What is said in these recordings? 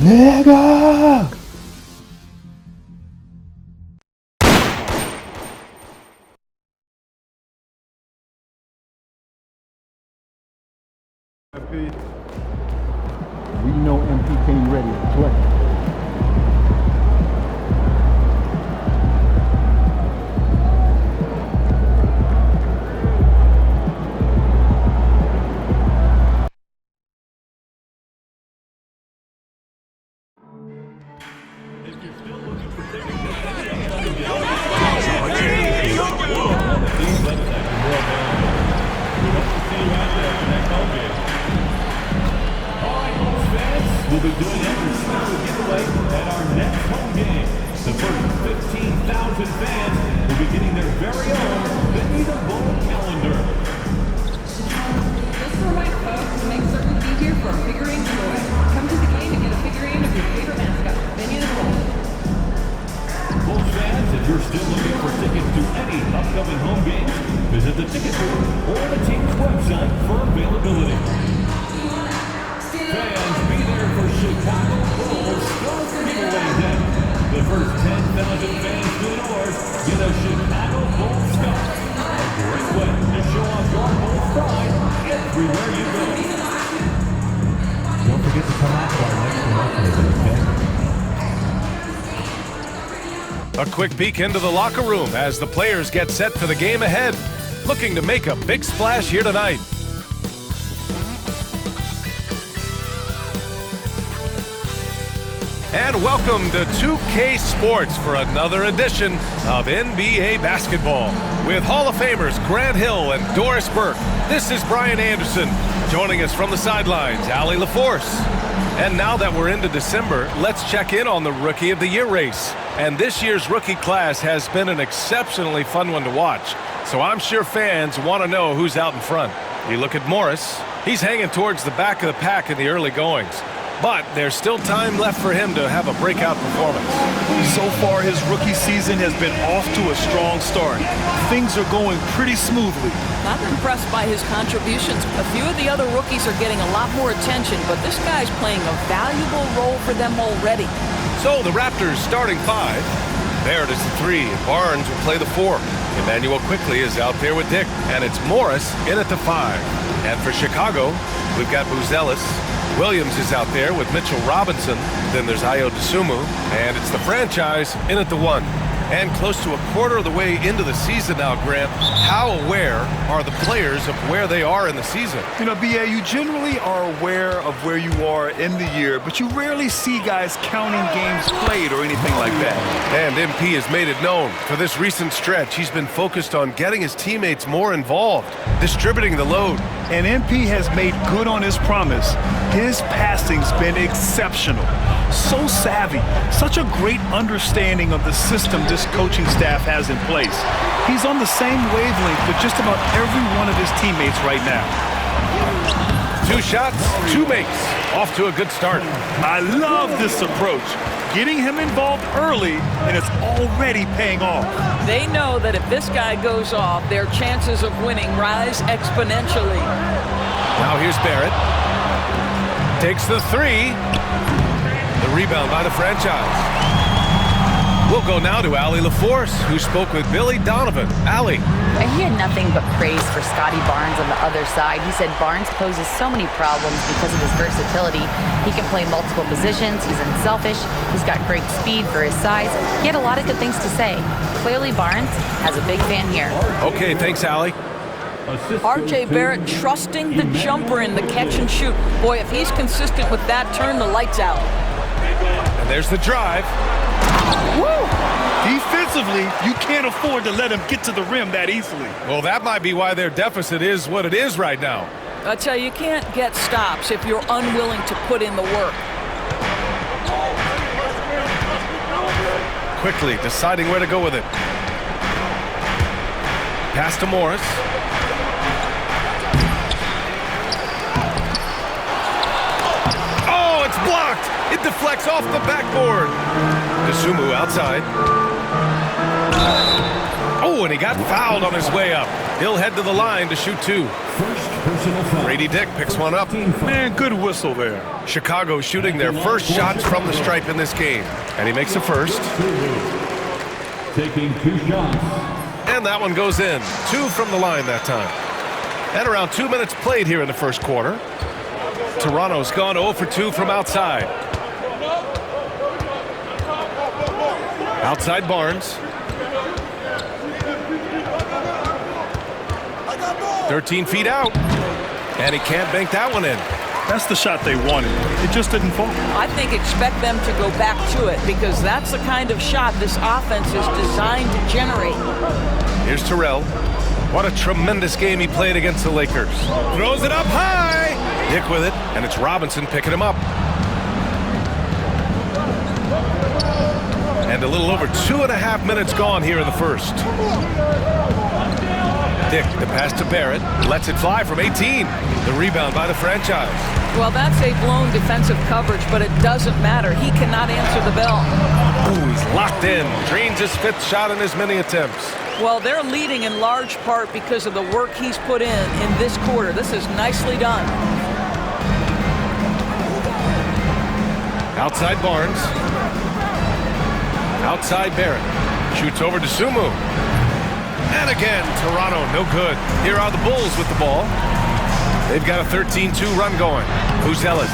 Nigga! We know MP came ready to play. We'll be doing every single giveaway at our next home game. The first 15,000 fans will be getting their very own Benny the Bull calendar. Just to remind folks to make certain to be here for a figurine giveaway. Come to the game and get a figurine of your favorite mascot, Benny the Bull. Bulls fans, if you're still looking for tickets to any upcoming home games, visit the ticket board or the team's website for availability. Fans, be there for Chicago Bulls Scarf Giveaway Day. The first 10,000 fans to the north get a Chicago Bulls scarf. A great way to show off your Bulls pride everywhere you go. Don't forget to come out to our next promotion event, okay? A quick peek into the locker room as the players get set for the game ahead, looking to make a big splash here tonight. And welcome to 2K Sports for another edition of NBA basketball. With Hall of Famers Grant Hill and Doris Burke, this is Brian Anderson. Joining us from the sidelines, Allie LaForce. And now that we're into December, let's check in on the Rookie of the Year race. And this year's rookie class has been an exceptionally fun one to watch. So I'm sure fans want to know who's out in front. You look at Morris, he's hanging towards the back of the pack in the early goings. But there's still time left for him to have a breakout performance. So far, his rookie season has been off to a strong start. Things are going pretty smoothly. I'm impressed by his contributions. A few of the other rookies are getting a lot more attention, but this guy's playing a valuable role for them already. So the Raptors starting five. Barrett is the 3. Barnes will play the 4. Emmanuel quickly is out there with Dick. And it's Morris in at the 5. And for Chicago, we've got Buzelis. Williams is out there with Mitchell Robinson. Then there's Ayo Dosunmu. And it's the franchise in at the 1. And close to a quarter of the way into the season now, Grant, how aware are the players of where they are in the season? You know, BA, you generally are aware of where you are in the year, but you rarely see guys counting games played or anything like that. And MP has made it known. For this recent stretch, he's been focused on getting his teammates more involved, distributing the load. And MP has made good on his promise. His passing's been exceptional. So savvy. Such a great understanding of the system this coaching staff has in place. He's on the same wavelength with just about every one of his teammates right now. 2 shots, 2 makes. Off to a good start. I love this approach. Getting him involved early, and it's already paying off. They know that if this guy goes off, their chances of winning rise exponentially. Now here's Barrett. Takes the 3. The rebound by the franchise. We'll go now to Allie LaForce, who spoke with Billy Donovan. Allie. He had nothing but praise for Scotty Barnes on the other side. He said Barnes poses so many problems because of his versatility. He can play multiple positions. He's unselfish. He's got great speed for his size. He had a lot of good things to say. Clearly, Barnes has a big fan here. Okay, thanks, Allie. R.J. Barrett trusting the jumper in the catch and shoot. Boy, if he's consistent with that, turn the lights out. And there's the drive. Woo! Defensively, you can't afford to let him get to the rim that easily. Well, that might be why their deficit is what it is right now. I tell you can't get stops if you're unwilling to put in the work. Quickly deciding where to go with it. Pass to Morris. Oh, it's blocked. It deflects off the backboard. Dosunmu outside. Oh, and he got fouled on his way up. He'll head to the line to shoot 2. First personal foul. Brady Dick picks one up. Man, good whistle there. Chicago shooting their first shots from the stripe in this game. And he makes the first. Taking 2 shots. And that one goes in. 2 from the line that time. And around 2 minutes played here in the first quarter. Toronto's gone 0 for 2 from outside. Outside Barnes. 13 feet out. And he can't bank that one in. That's the shot they wanted. It just didn't fall. I think expect them to go back to it because that's the kind of shot this offense is designed to generate. Here's Terrell. What a tremendous game he played against the Lakers. Throws it up high. Dick with it, and it's Robinson picking him up. And a little over 2.5 minutes gone here in the first. Dick, the pass to Barrett, lets it fly from 18. The rebound by the franchise. Well, that's a blown defensive coverage, but it doesn't matter. He cannot answer the bell. Ooh, he's locked in. Drains his 5th shot in as many attempts. Well, they're leading in large part because of the work he's put in this quarter. This is nicely done. Outside Barnes. Outside Barrett. Shoots over to Sumu. And again, Toronto, no good. Here are the Bulls with the ball. They've got a 13-2 run going. Buzelis.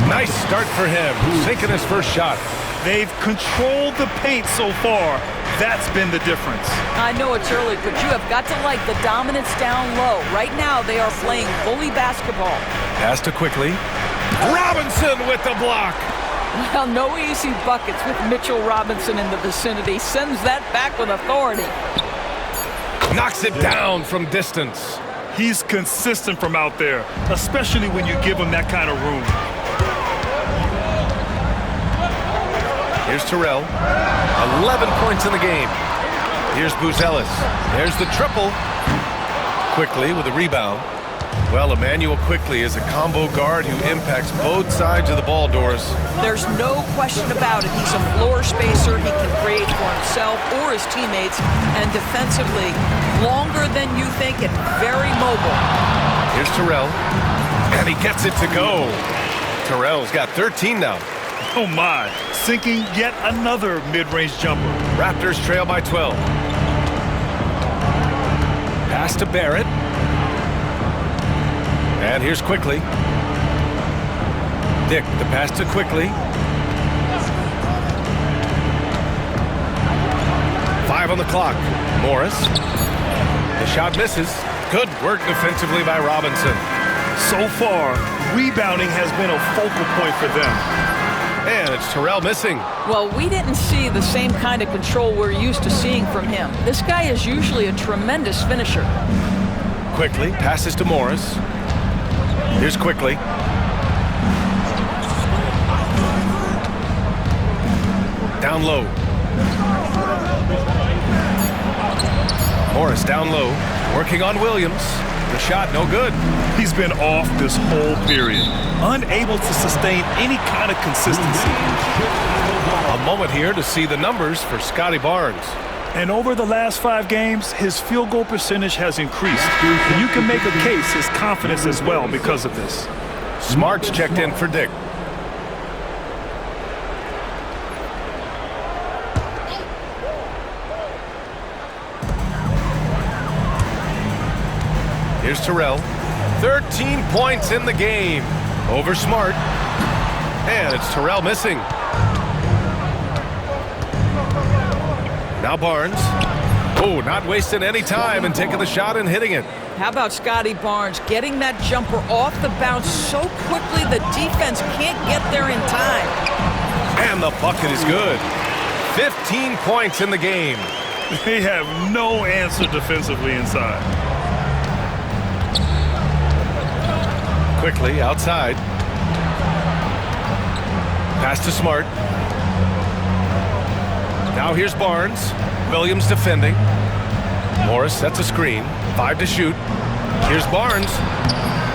Nice start for him. Sinking his first shot. They've controlled the paint so far. That's been the difference. I know it's early, but you have got to like the dominance down low. Right now, they are playing bully basketball. Pass to Quickly. Robinson with the block. Well, no easy buckets with Mitchell Robinson in the vicinity. Sends that back with authority. Knocks it down from distance. He's consistent from out there, especially when you give him that kind of room. Here's Terrell. 11 points in the game. Here's Buzelis. There's the triple. Quickly with a rebound. Well, Emmanuel Quickly is a combo guard who impacts both sides of the ball, Doris. There's no question about it. He's a floor spacer. He can create for himself or his teammates. And defensively, longer than you think and very mobile. Here's Terrell. And he gets it to go. Terrell's got 13 now. Oh my, sinking yet another mid-range jumper. Raptors trail by 12. Pass to Barrett. And here's Quickly. Dick, the pass to Quickly. 5 on the clock. Morris. The shot misses. Good work defensively by Robinson. So far, rebounding has been a focal point for them. And it's Terrell missing. Well, we didn't see the same kind of control we're used to seeing from him. This guy is usually a tremendous finisher. Quickly passes to Morris. Here's Quickly. Down low. Morris down low. Working on Williams. The shot no good. He's been off this whole period, unable to sustain any kind of consistency. A moment here to see the numbers for Scotty Barnes. And over the last 5 games, his field goal percentage has increased. And you can make a case his confidence as well because of this. Smart's checked in for Dick. Here's Terrell. 13 points in the game. Over Smart. And it's Terrell missing. Now Barnes. Oh, not wasting any time and taking the shot and hitting it. How about Scotty Barnes getting that jumper off the bounce so quickly the defense can't get there in time. And the bucket is good. 15 points in the game. They have no answer defensively inside. Quickly outside. Pass to Smart. Now here's Barnes. Williams defending. Morris sets a screen. 5 to shoot. Here's Barnes.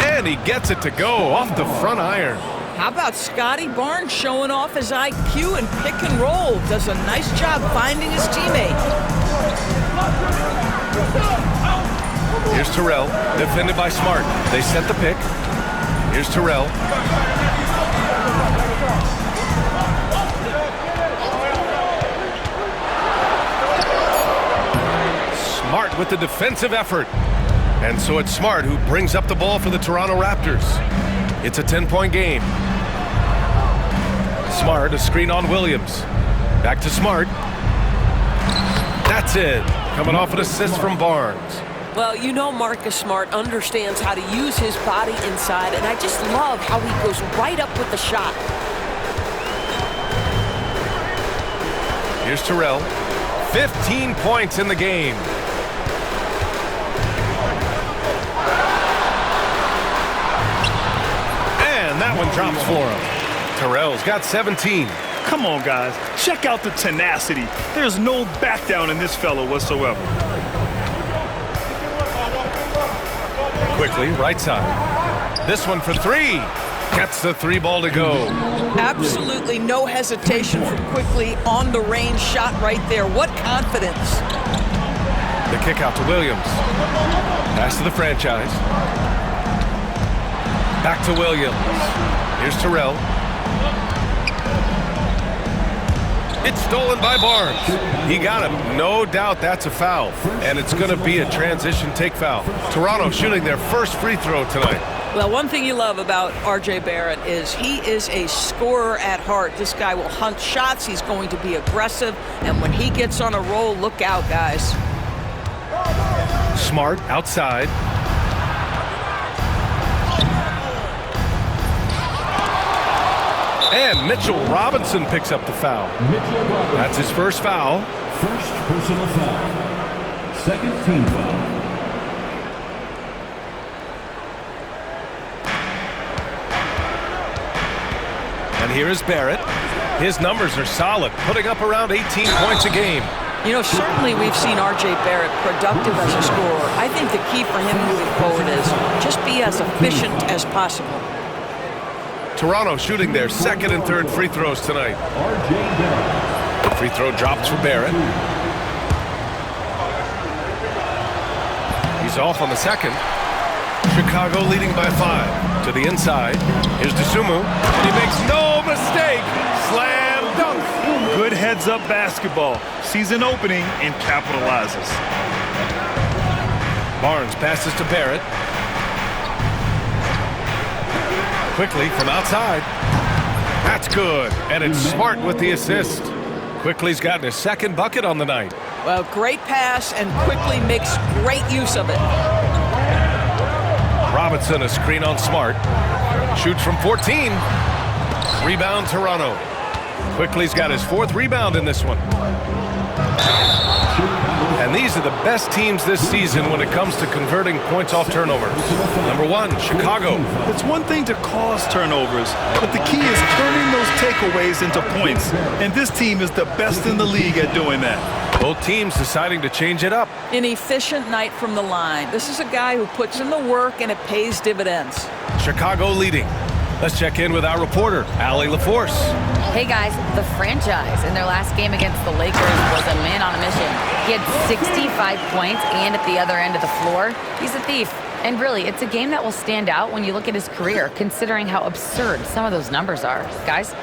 And he gets it to go off the front iron. How about Scotty Barnes showing off his IQ and pick and roll? Does a nice job finding his teammate. Here's Terrell, defended by Smart. They set the pick. Here's Terrell. Smart with the defensive effort. And so it's Smart who brings up the ball for the Toronto Raptors. It's a 10-point game. Smart, a screen on Williams. Back to Smart. That's it. Coming off an assist from Barnes. Well, you know Marcus Smart understands how to use his body inside, and I just love how he goes right up with the shot. Here's Terrell. 15 points in the game. And that one drops for him. Terrell's got 17. Come on, guys. Check out the tenacity. There's no back down in this fellow whatsoever. Quickly, right side. This one for three. Gets the three ball to go. Absolutely no hesitation from Quickly on the range shot right there. What confidence. The kick out to Williams. Pass to the franchise. Back to Williams. Here's Terrell. It's stolen by Barnes. He got him. No doubt that's a foul. And it's going to be a transition take foul. Toronto shooting their first free throw tonight. Well, one thing you love about R.J. Barrett is he is a scorer at heart. This guy will hunt shots. He's going to be aggressive. And when he gets on a roll, look out, guys. Smart outside. And Mitchell Robinson picks up the foul. That's his first foul. First personal foul. Second team foul. And here is Barrett. His numbers are solid, putting up around 18 points a game. You know, certainly we've seen R.J. Barrett productive as a scorer. I think the key for him moving forward is just be as efficient as possible. Toronto shooting their second and third free throws tonight. The free throw drops for Barrett. He's off on the second. Chicago leading by 5. To the inside. Here's Dosunmu. And he makes no mistake. Slam dunk. Good heads-up basketball. Sees an opening and capitalizes. Barnes passes to Barrett. Quickly from outside. That's good. And it's Smart with the assist. Quickly's gotten his second bucket on the night. Well, great pass and Quickly makes great use of it. Robinson, a screen on Smart. Shoots from 14. Rebound Toronto. Quickly's got his fourth rebound in this one. And these are the best teams this season when it comes to converting points off turnovers. Number 1, Chicago. It's one thing to cause turnovers, but the key is turning those takeaways into points. And this team is the best in the league at doing that. Both teams deciding to change it up. An efficient night from the line. This is a guy who puts in the work and it pays dividends. Chicago leading. Let's check in with our reporter, Allie LaForce. Hey guys, the franchise in their last game against the Lakers was a man on a mission. He had 65 points, and at the other end of the floor, he's a thief. And really, it's a game that will stand out when you look at his career, considering how absurd some of those numbers are. Guys?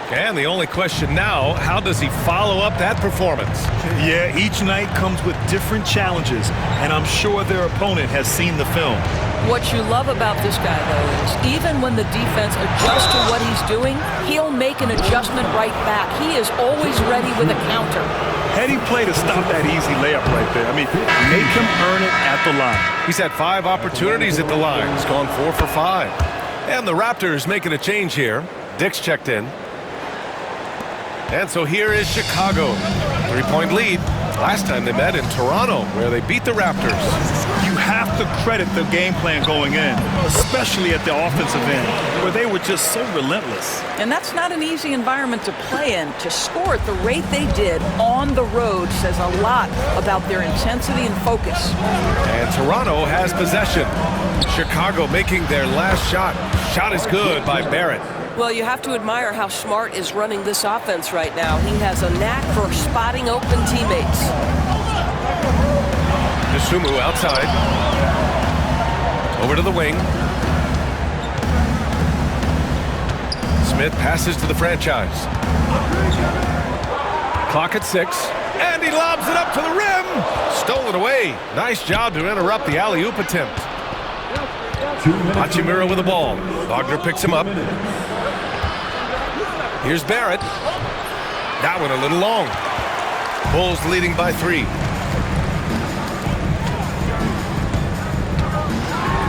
And the only question now, how does he follow up that performance? Yeah, each night comes with different challenges, and I'm sure their opponent has seen the film. What you love about this guy, though, is even when the defense adjusts to what he's doing, he'll make an adjustment right back. He is always ready with a counter. Heady play to stop that easy layup right there. I mean, make him earn it at the line. He's had 5 opportunities at the line. He's gone 4 for 5. And the Raptors making a change here. Dick's checked in. And so here is Chicago. 3-point lead. Last time they met in Toronto, where they beat the Raptors. You have to credit the game plan going in, especially at the offensive end, where they were just so relentless. And that's not an easy environment to play in. To score at the rate they did on the road says a lot about their intensity and focus. And Toronto has possession. Chicago making their last shot. Shot is good by Barrett. Well, you have to admire how Smart is running this offense right now. He has a knack for spotting open teammates. Sumu outside. Over to the wing. Smith passes to the franchise. Clock at 6. And he lobs it up to the rim. Stolen away. Nice job to interrupt the alley-oop attempt. Hachimura with the ball. Wagner picks him up. Here's Barrett. That one a little long. Bulls leading by 3.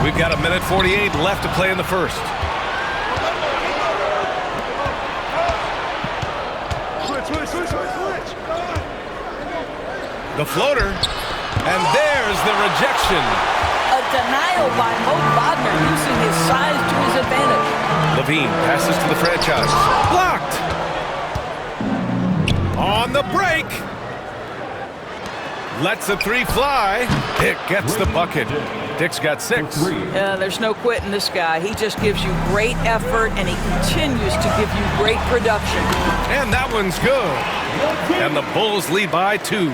We've got 1:48 left to play in the first. The floater, and there's the rejection. A denial by Mo Wagner using his size to his advantage. Levine passes to the franchise. Blocked! On the break! Lets a 3 fly. Dick gets the bucket. Dick's got 6. There's no quitting this guy. He just gives you great effort, and he continues to give you great production. And that one's good. And the Bulls lead by 2.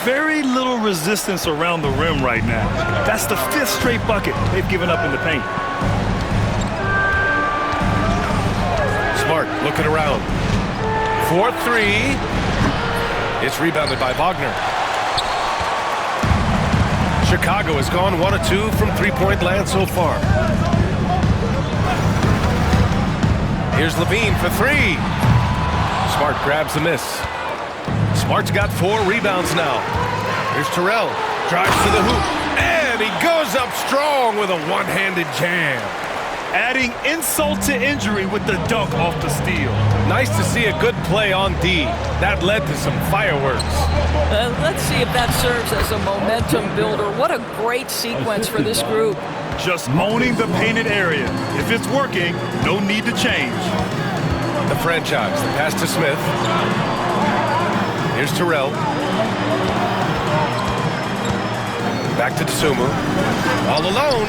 Very little resistance around the rim right now. That's the 5th straight bucket they've given up in the paint. Smart looking around. 4-3. It's rebounded by Wagner. Chicago has gone 1 of 2 from three-point land so far. Here's Levine for 3. Smart grabs the miss. Smart's got 4 rebounds now. Here's Terrell. Drives to the hoop. And he goes up strong with a one-handed jam. Adding insult to injury with the dunk off the steal. Nice to see a good play on D. That led to some fireworks. Let's see if that serves as a momentum builder. What a great sequence for this group. Just owning the painted area. If it's working, no need to change. The franchise. The pass to Smith. Here's Terrell. Back to Sumu. All alone.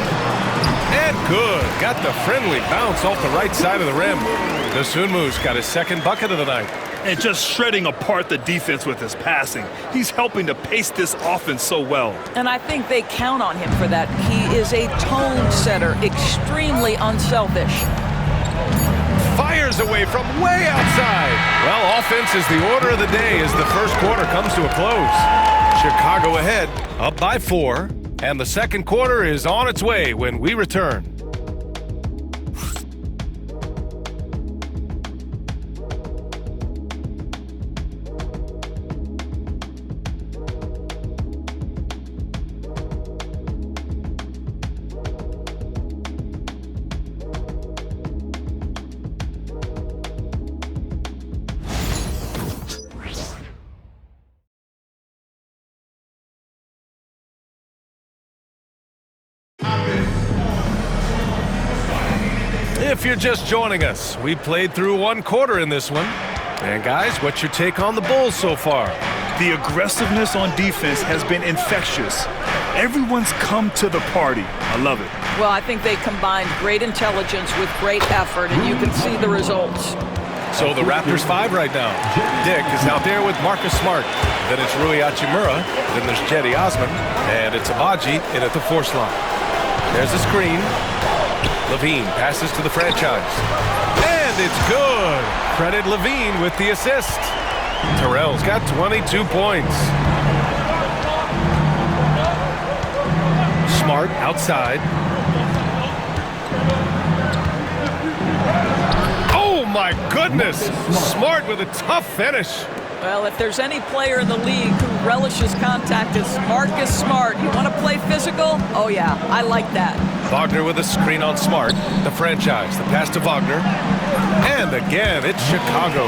And good. Got the friendly bounce off the right side of the rim. Sunmu's got his 2nd bucket of the night. And just shredding apart the defense with his passing. He's helping to pace this offense so well. And I think they count on him for that. He is a tone setter, extremely unselfish. Fires away from way outside. Well, offense is the order of the day as the first quarter comes to a close. Chicago ahead, up by 4. And the second quarter is on its way when we return. If you're just joining us, we played through 1 quarter in this one. And guys, what's your take on the Bulls so far? The aggressiveness on defense has been infectious. Everyone's come to the party. I love it. Well, I think they combined great intelligence with great effort, and you can see the results. So the Raptors 5 right now. Dick is out there with Marcus Smart. Then it's Rui Hachimura. Then there's Cedi Osman. And it's Abaji in at the 4 slot. There's a screen. Levine passes to the franchise. And it's good. Credit Levine with the assist. Terrell's got 22 points. Smart outside. Oh my goodness. Smart with a tough finish. Well, if there's any player in the league who relishes contact, it's Marcus Smart. You want to play physical? Oh yeah, I like that. Wagner with a screen on Smart. The franchise, the pass to Wagner. And again, it's Chicago.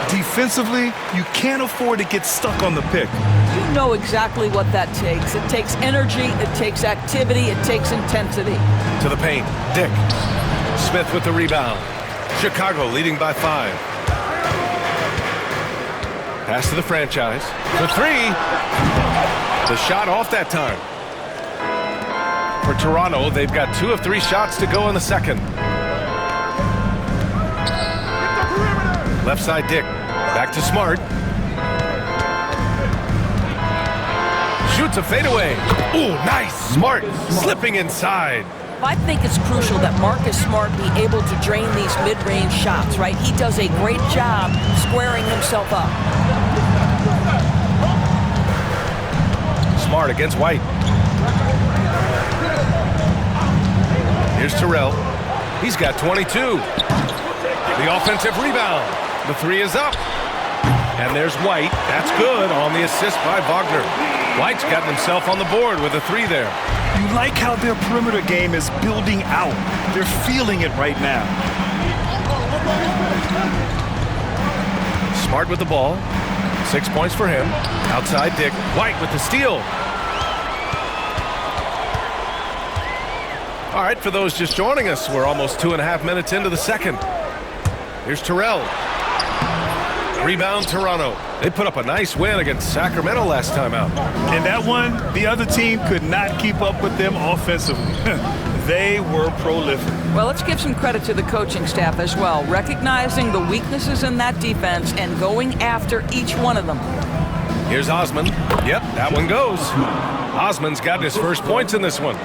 Defensively, you can't afford to get stuck on the pick. You know exactly what that takes. It takes energy, it takes activity, it takes intensity. To the paint, Dick. Smith with the rebound. Chicago leading by 5. Pass to the franchise. For 3. The shot off that time. For Toronto, they've got 2 of 3 shots to go in the second. Left side, Dick. Back to Smart. Shoots a fadeaway. Ooh, nice. Smart. Slipping inside. I think it's crucial that Marcus Smart be able to drain these mid-range shots, right? He does a great job squaring himself up. Smart against White. Here's Terrell. He's got 22. The offensive rebound. The three is up. And there's White. That's good on the assist by Wagner. White's gotten himself on the board with a three there. You like how their perimeter game is building out. They're feeling it right now. Smart with the ball. 6 points for him. Outside Dick. White with the steal. All right, for those just joining us, we're almost 2.5 minutes into the second. Here's Terrell. Rebound Toronto. They put up a nice win against Sacramento last time out. And that one, the other team could not keep up with them offensively. They were prolific. Well, let's give some credit to the coaching staff as well, recognizing the weaknesses in that defense and going after each one of them. Here's Osman. Yep, that one goes. Osman's got his first points in this one.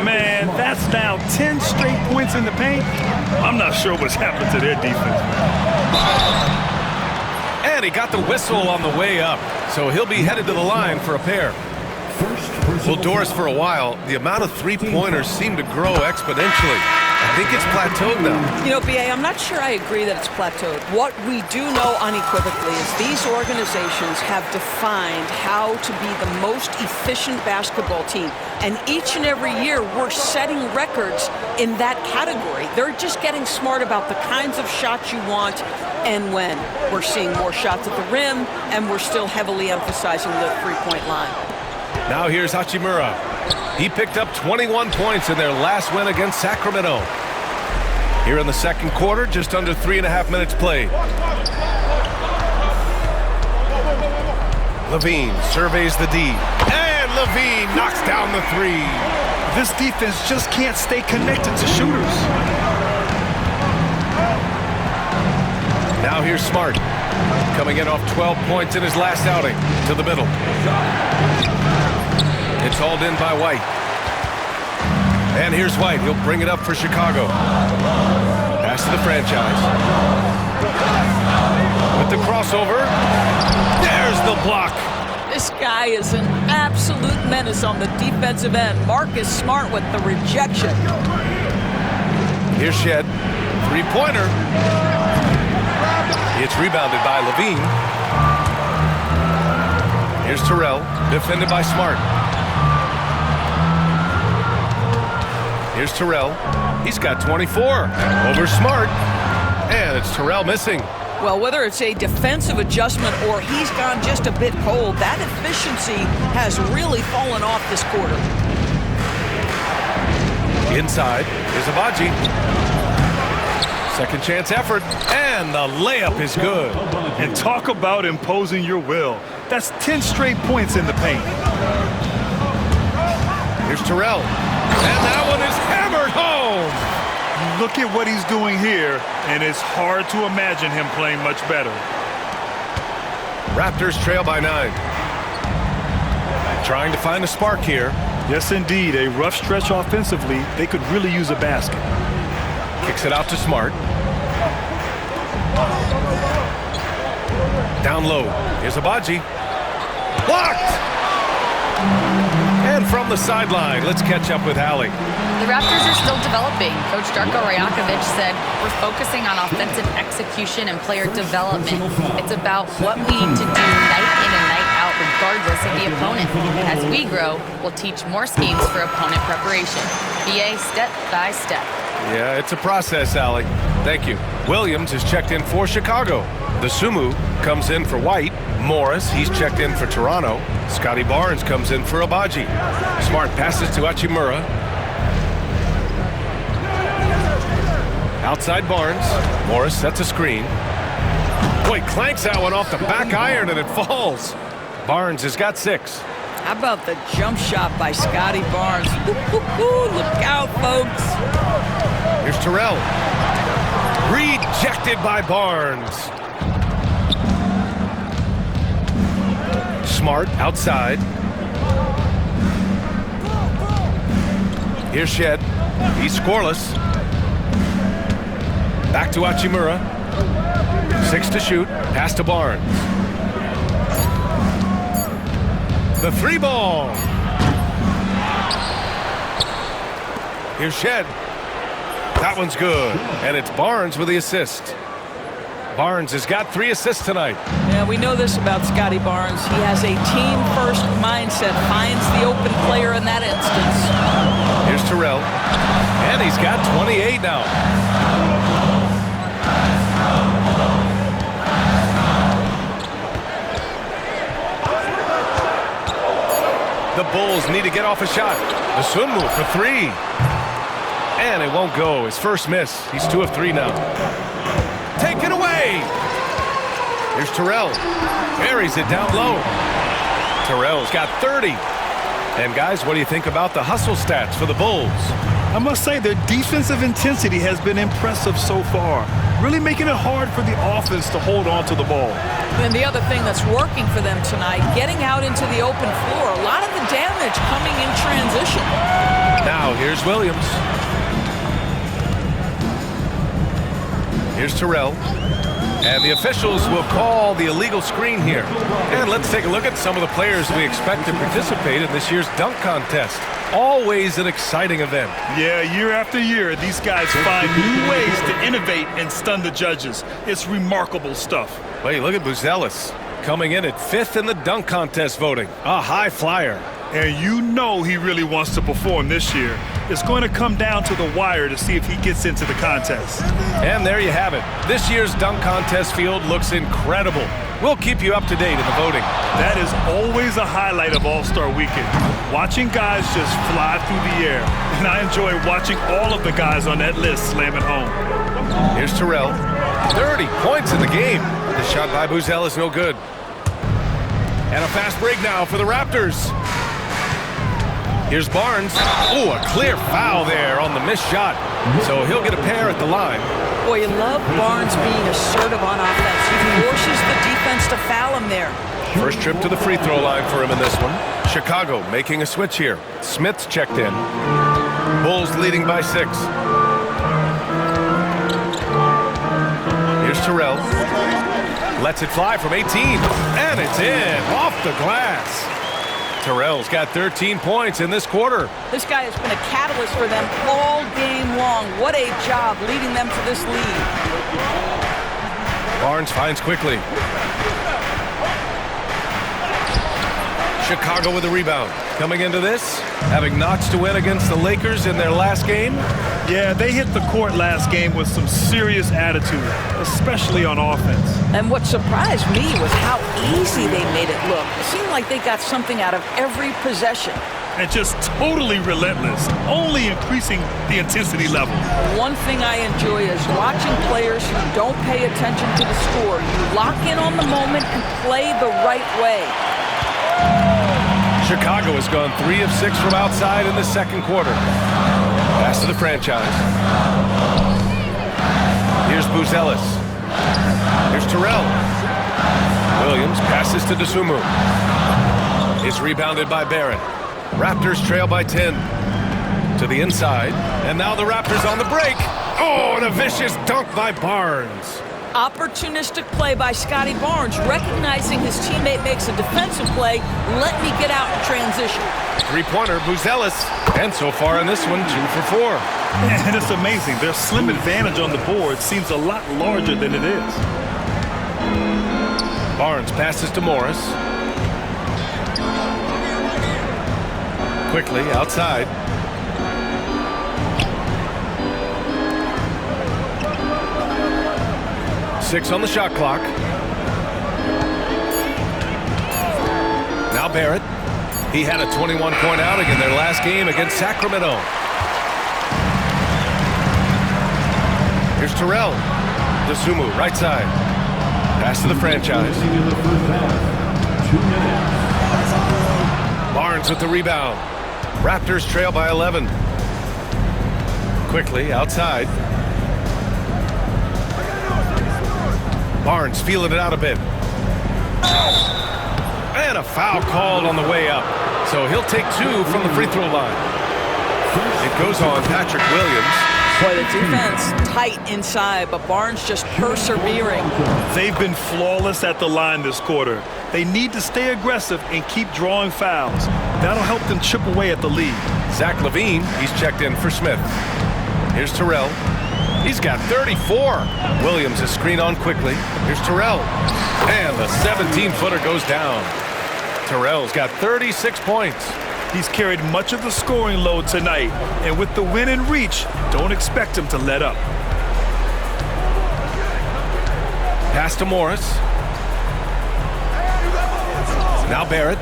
Man, that's now 10 straight points in the paint. I'm not sure what's happened to their defense. And he got the whistle on the way up, so he'll be headed to the line for a pair. Well, Doris, for a while, the amount of three-pointers seemed to grow exponentially. I think it's plateaued now. You know, B.A., I'm not sure I agree that it's plateaued. What we do know unequivocally is these organizations have defined how to be the most efficient basketball team. And each and every year, we're setting records in that category. They're just getting smart about the kinds of shots you want and when. We're seeing more shots at the rim, and we're still heavily emphasizing the three-point line. Now here's Hachimura. He picked up 21 points in their last win against Sacramento. Here in the second quarter, just under 3.5 minutes played. Levine surveys the D. And Levine knocks down the three. This defense just can't stay connected to shooters. Now here's Smart. Coming in off 12 points in his last outing. To the middle. It's hauled in by White. And here's White. He'll bring it up for Chicago. Pass to the franchise. With the crossover. There's the block. This guy is an absolute menace on the defensive end. Marcus Smart with the rejection. Here's Shed. Three-pointer. It's rebounded by Levine. Here's Terrell. Defended by Smart. Here's Terrell. He's got 24. Over Smart. And it's Terrell missing. Well, whether it's a defensive adjustment or he's gone just a bit cold, that efficiency has really fallen off this quarter. Inside is Abaji. Second chance effort. And the layup is good. And talk about imposing your will. That's 10 straight points in the paint. Here's Terrell. And that one is hammered home. Look at what he's doing here, and it's hard to imagine him playing much better. Raptors trail by 9. Trying to find a spark here. Yes, indeed. A rough stretch offensively. They could really use a basket. Kicks it out to Smart. Down low. Here's Abaji. Blocked! And from the sideline, let's catch up with Allie. The Raptors are still developing. Coach Darko Rajakovic said, we're focusing on offensive execution and player development. It's about what we need to do night in and night out, regardless of the opponent. As we grow, we'll teach more schemes for opponent preparation. BA step by step. Yeah, it's a process, Allie. Thank you. Williams is checked in for Chicago. The Sumu comes in for White. Morris, he's checked in for Toronto. Scotty Barnes comes in for Abaji. Smart passes to Hachimura. Outside Barnes. Morris sets a screen. Boy, clanks that one off the back iron and it falls. Barnes has got 6. How about the jump shot by Scotty Barnes? Look out, folks. Here's Terrell. Rejected by Barnes. Smart outside. Here's Shed. He's scoreless. Back to Hachimura. 6 to shoot. Pass to Barnes. The 3 ball. Here's Shed. That one's good. And it's Barnes with the assist. Barnes has got 3 assists tonight. Yeah, we know this about Scotty Barnes. He has a team-first mindset, finds the open player in that instance. Here's Terrell. And he's got 28 now. The Bulls need to get off a shot. Dosunmu for 3. And it won't go. His first miss. He's 2 of 3 now. Take it away. Here's Terrell. Buries it down low. Terrell's got 30. And guys, what do you think about the hustle stats for the Bulls? I must say their defensive intensity has been impressive so far, really making it hard for the offense to hold on to the ball. And the other thing that's working for them tonight, getting out into the open floor. A lot of the damage coming in transition. Now here's Williams. Here's Terrell. And the officials will call the illegal screen here. And let's take a look at some of the players we expect to participate in this year's dunk contest. Always an exciting event. Yeah, year after year, these guys find new ways to innovate and stun the judges. It's remarkable stuff. Wait, look at Buzelis coming in at 5th in the dunk contest voting. A high flyer. And you know he really wants to perform this year. It's going to come down to the wire to see if he gets into the contest. And there you have it. This year's dunk contest field looks incredible. We'll keep you up to date in the voting. That is always a highlight of All-Star Weekend. Watching guys just fly through the air. And I enjoy watching all of the guys on that list slam it home. Here's Terrell. 30 points in the game. The shot by Buzelis no good. And a fast break now for the Raptors. Here's Barnes. Oh, a clear foul there on the missed shot. So he'll get a pair at the line. Boy, you love Barnes being assertive on offense. He forces the defense to foul him there. First trip to the free throw line for him in this one. Chicago making a switch here. Smith's checked in. Bulls leading by 6. Here's Terrell. Lets it fly from 18. And it's in. Off the glass. Terrell's got 13 points in this quarter. This guy has been a catalyst for them all game long. What a job leading them to this lead. Barnes finds quickly. Chicago with a rebound. Coming into this, having notched to win against the Lakers in their last game. Yeah, they hit the court last game with some serious attitude, especially on offense. And what surprised me was how easy they made it look. It seemed like they got something out of every possession. And just totally relentless, only increasing the intensity level. One thing I enjoy is watching players who don't pay attention to the score. You lock in on the moment and play the right way. Chicago has gone 3 of 6 from outside in the second quarter. Pass to the franchise. Here's Buzelis. Here's Terrell. Williams passes to Dosunmu. It's rebounded by Barrett. Raptors trail by 10. To the inside. And now the Raptors on the break. Oh, and a vicious dunk by Barnes. Opportunistic play by Scotty Barnes, recognizing his teammate makes a defensive play. Let me get out in transition. Three-pointer, Buzelis. And so far in this one, 2 for 4. And it's amazing. Their slim advantage on the board seems a lot larger than it is. Barnes passes to Morris. Quickly, outside. Six on the shot clock. Now Barrett. He had a 21-point outing in their last game against Sacramento. Here's Terrell. Dosunmu, right side. Pass to the franchise. Barnes with the rebound. Raptors trail by 11. Quickly, outside. Barnes feeling it out a bit. And a foul called on the way up. So he'll take 2 from the free throw line. It goes on Patrick Williams. Boy, the defense tight inside, but Barnes just persevering. They've been flawless at the line this quarter. They need to stay aggressive and keep drawing fouls. That'll help them chip away at the lead. Zach LaVine, he's checked in for Smith. Here's Terrell. He's got 34. Williams is screen on quickly. Here's Terrell. And the 17-footer goes down. Terrell's got 36 points. He's carried much of the scoring load tonight, and with the win in reach, don't expect him to let up. Pass to Morris. Now Barrett.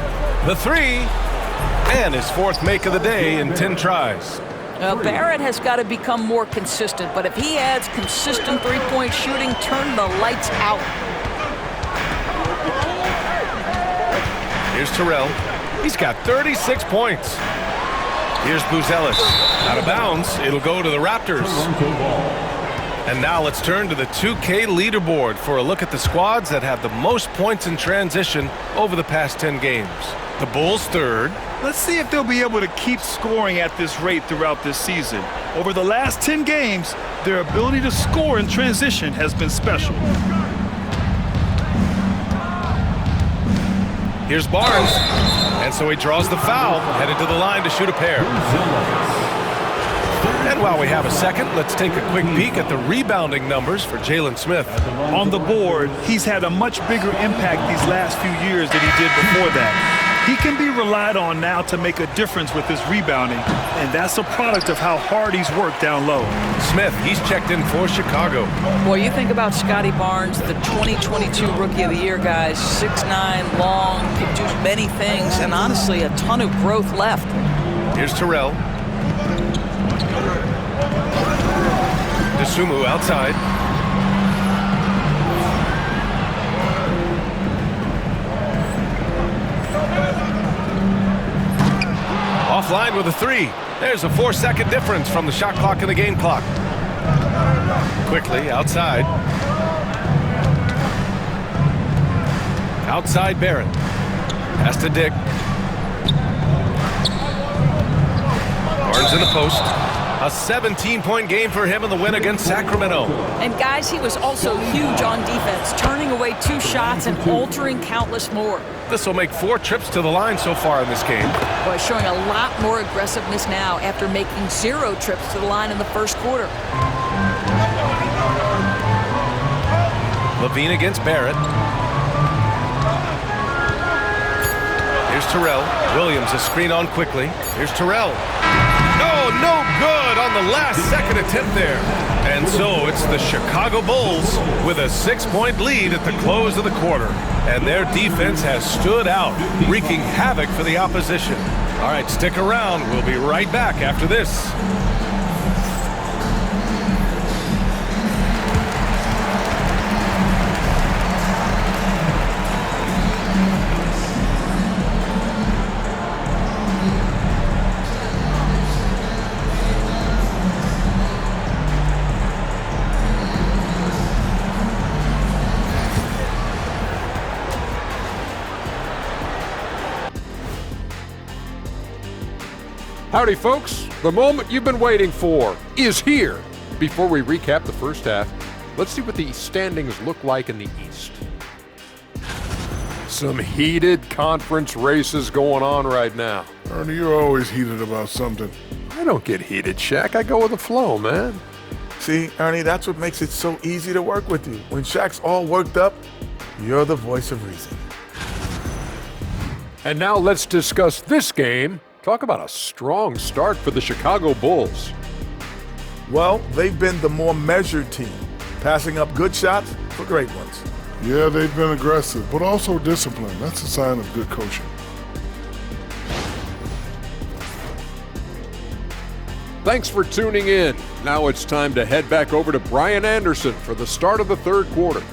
The three. And his fourth make of the day in 10 tries. Barrett has got to become more consistent, but if he adds consistent three-point shooting, turn the lights out. Here's Terrell. He's got 36 points. Here's Buzelis. Out of bounds. It'll go to the Raptors. And now let's turn to the 2K leaderboard for a look at the squads that have the most points in transition over the past 10 games. The Bulls third. Let's see if they'll be able to keep scoring at this rate throughout this season. Over the last 10 games, their ability to score in transition has been special. Here's Barnes. And so he draws the foul, headed to the line to shoot a pair. And while we have a second, let's take a quick peek at the rebounding numbers for Jalen Smith. On the board, he's had a much bigger impact these last few years than he did before that. He can be relied on now to make a difference with his rebounding, and that's a product of how hard he's worked down low. Smith, he's checked in for Chicago. Boy, you think about Scotty Barnes, the 2022 Rookie of the Year, guys. 6'9", long, can do many things, and honestly, a ton of growth left. Here's Terrell. Dosunmu outside. Offline with a three. There's a 4-second difference from the shot clock and the game clock. Quickly outside. Outside Barrett. Pass to Dick. Barnes in the post. A 17-point game for him in the win against Sacramento. And guys, he was also huge on defense, turning away 2 shots and altering countless more. This will make 4 trips to the line so far in this game. Boy, showing a lot more aggressiveness now after making 0 trips to the line in the first quarter. LaVine against Barrett. Here's Terrell. Williams is screen on quickly. Here's Terrell. No good on the last second attempt there. And so it's the Chicago Bulls with a 6-point lead at the close of the quarter. And their defense has stood out, wreaking havoc for the opposition. All right, stick around. We'll be right back after this. Howdy, folks. The moment you've been waiting for is here. Before we recap the first half, let's see what the standings look like in the East. Some heated conference races going on right now. Ernie, you're always heated about something. I don't get heated, Shaq. I go with the flow, man. See, Ernie, that's what makes it so easy to work with you. When Shaq's all worked up, you're the voice of reason. And now let's discuss this game. Talk about a strong start for the Chicago Bulls. Well, they've been the more measured team, passing up good shots for great ones. Yeah, they've been aggressive, but also disciplined. That's a sign of good coaching. Thanks for tuning in. Now it's time to head back over to Brian Anderson for the start of the third quarter.